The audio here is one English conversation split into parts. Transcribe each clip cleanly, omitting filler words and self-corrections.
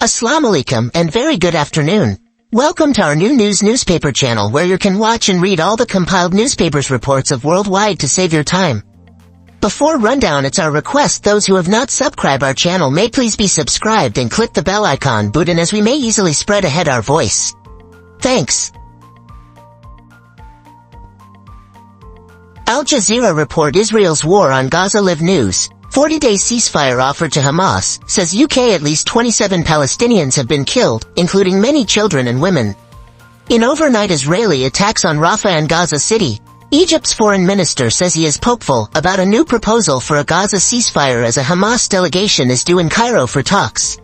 Assalamu alaikum and very good afternoon. Welcome to our new newspaper channel where you can watch and read all the compiled newspapers reports of worldwide to save your time. Before rundown, it's our request those who have not subscribed our channel may please be subscribed and click the bell icon button as we may easily spread ahead our voice. Thanks. Al Jazeera report Israel's war on Gaza live news. 40-day ceasefire offered to Hamas, says UK at least 27 Palestinians have been killed, including many children and women. In overnight Israeli attacks on Rafah and Gaza City, Egypt's foreign minister says he is hopeful about a new proposal for a Gaza ceasefire as a Hamas delegation is due in Cairo for talks.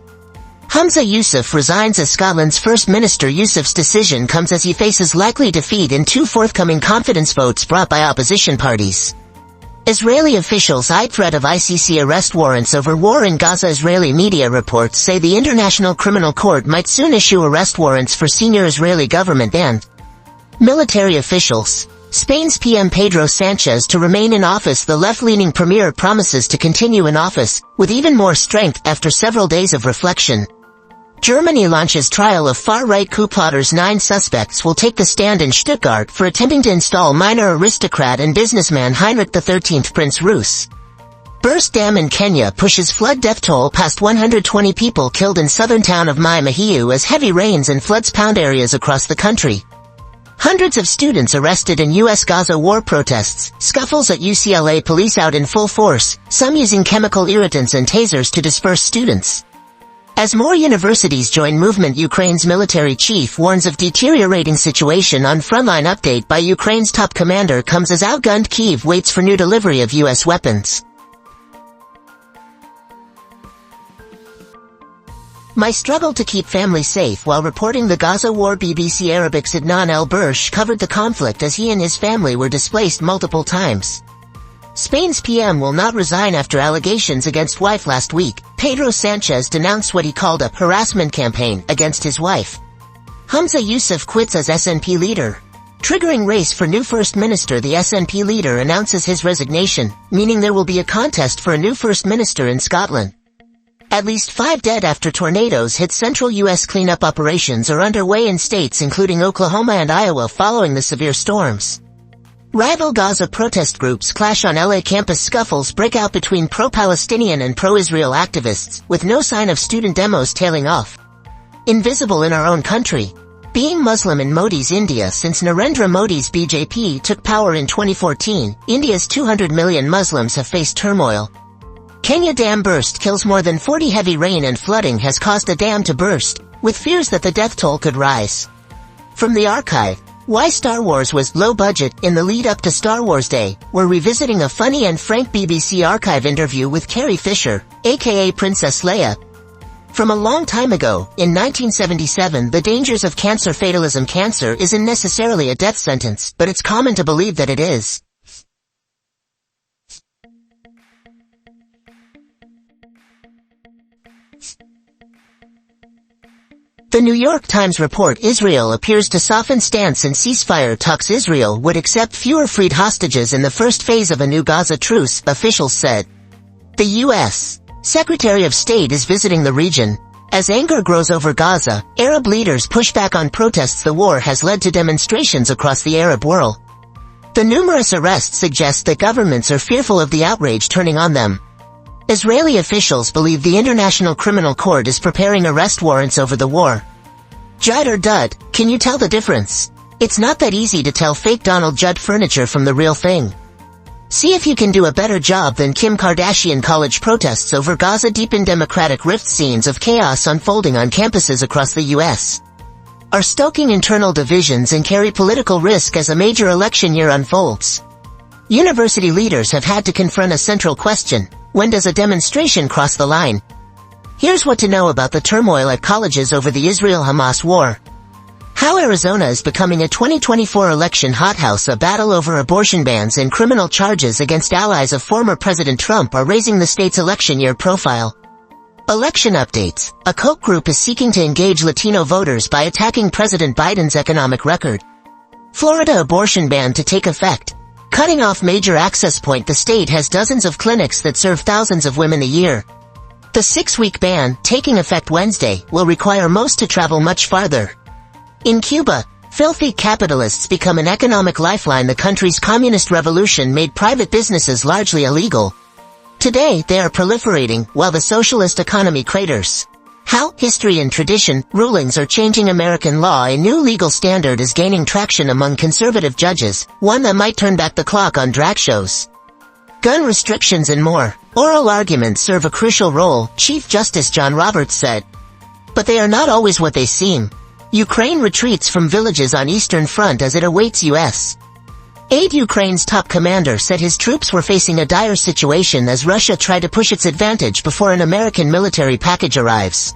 Hamza Yusuf resigns as Scotland's First Minister. Yusuf's decision comes as he faces likely defeat in two forthcoming confidence votes brought by opposition parties. Israeli officials eye threat of ICC arrest warrants over war in Gaza. Israeli media reports say the International Criminal Court might soon issue arrest warrants for senior Israeli government and military officials. Spain's PM Pedro Sanchez to remain in office. The left-leaning premier promises to continue in office, with even more strength after several days of reflection. Germany launches trial of far-right coup plotters. 9 suspects will take the stand in Stuttgart for attempting to install minor aristocrat and businessman Heinrich XIII. Prince Rus. Burst Dam in Kenya pushes flood death toll past 120 people killed in southern town of Mai Mahiu as heavy rains and floods pound areas across the country. Hundreds of students arrested in U.S. Gaza war protests. Scuffles at UCLA. Police out in full force, some using chemical irritants and tasers to disperse students. As more universities join movement, Ukraine's military chief warns of deteriorating situation on frontline. Update by Ukraine's top commander comes as outgunned Kyiv waits for new delivery of U.S. weapons. My struggle to keep family safe while reporting the Gaza war. BBC Arabic's Adnan El-Bursh covered the conflict as he and his family were displaced multiple times. Spain's PM will not resign after allegations against wife. Last week, Pedro Sanchez denounced what he called a harassment campaign against his wife. Hamza Yusuf quits as SNP leader. Triggering race for new First Minister. The SNP leader announces his resignation, meaning there will be a contest for a new First Minister in Scotland. At least 5 dead after tornadoes hit central U.S. Cleanup operations are underway in states including Oklahoma and Iowa following the severe storms. Rival Gaza protest groups clash on LA campus. Scuffles break out between pro-Palestinian and pro-Israel activists, with no sign of student demos tailing off. Invisible in our own country. Being Muslim in Modi's India. Since Narendra Modi's BJP took power in 2014, India's 200 million Muslims have faced turmoil. Kenya dam burst kills. More than 40 heavy rain and flooding has caused a dam to burst, with fears that the death toll could rise. From the archive, why Star Wars was low budget. In the lead up to Star Wars Day, we're revisiting a funny and frank BBC archive interview with Carrie Fisher, aka Princess Leia. From a long time ago, in 1977, the dangers of cancer. Fatalism. Cancer isn't necessarily a death sentence, but it's common to believe that it is. The New York Times report Israel appears to soften stance in ceasefire talks. Israel would accept fewer freed hostages in the first phase of a new Gaza truce, officials said. The U.S. Secretary of State is visiting the region. As anger grows over Gaza, Arab leaders push back on protests. The war has led to demonstrations across the Arab world. The numerous arrests suggest that governments are fearful of the outrage turning on them. Israeli officials believe the International Criminal Court is preparing arrest warrants over the war. Judd or dud, can you tell the difference? It's not that easy to tell fake Donald Judd furniture from the real thing. See if you can do a better job than Kim Kardashian. College protests over Gaza deepen democratic rift. Scenes of chaos unfolding on campuses across the U.S. are stoking internal divisions and carry political risk as a major election year unfolds. University leaders have had to confront a central question. When does a demonstration cross the line? Here's what to know about the turmoil at colleges over the Israel-Hamas war. How Arizona is becoming a 2024 election hothouse. A battle over abortion bans and criminal charges against allies of former President Trump are raising the state's election year profile. Election updates. A Koch group is seeking to engage Latino voters by attacking President Biden's economic record. Florida abortion ban to take effect. Cutting off major access point. The state has dozens of clinics that serve thousands of women a year. The 6-week ban, taking effect Wednesday, will require most to travel much farther. In Cuba, filthy capitalists become an economic lifeline. The country's communist revolution made private businesses largely illegal. Today, they are proliferating, while the socialist economy craters. How history and tradition, rulings are changing American law. A new legal standard is gaining traction among conservative judges, one that might turn back the clock on drag shows. Gun restrictions and more. Oral arguments serve a crucial role, Chief Justice John Roberts said. But they are not always what they seem. Ukraine retreats from villages on Eastern Front as it awaits U.S. aid. Ukraine's top commander said his troops were facing a dire situation as Russia tried to push its advantage before an American military package arrives.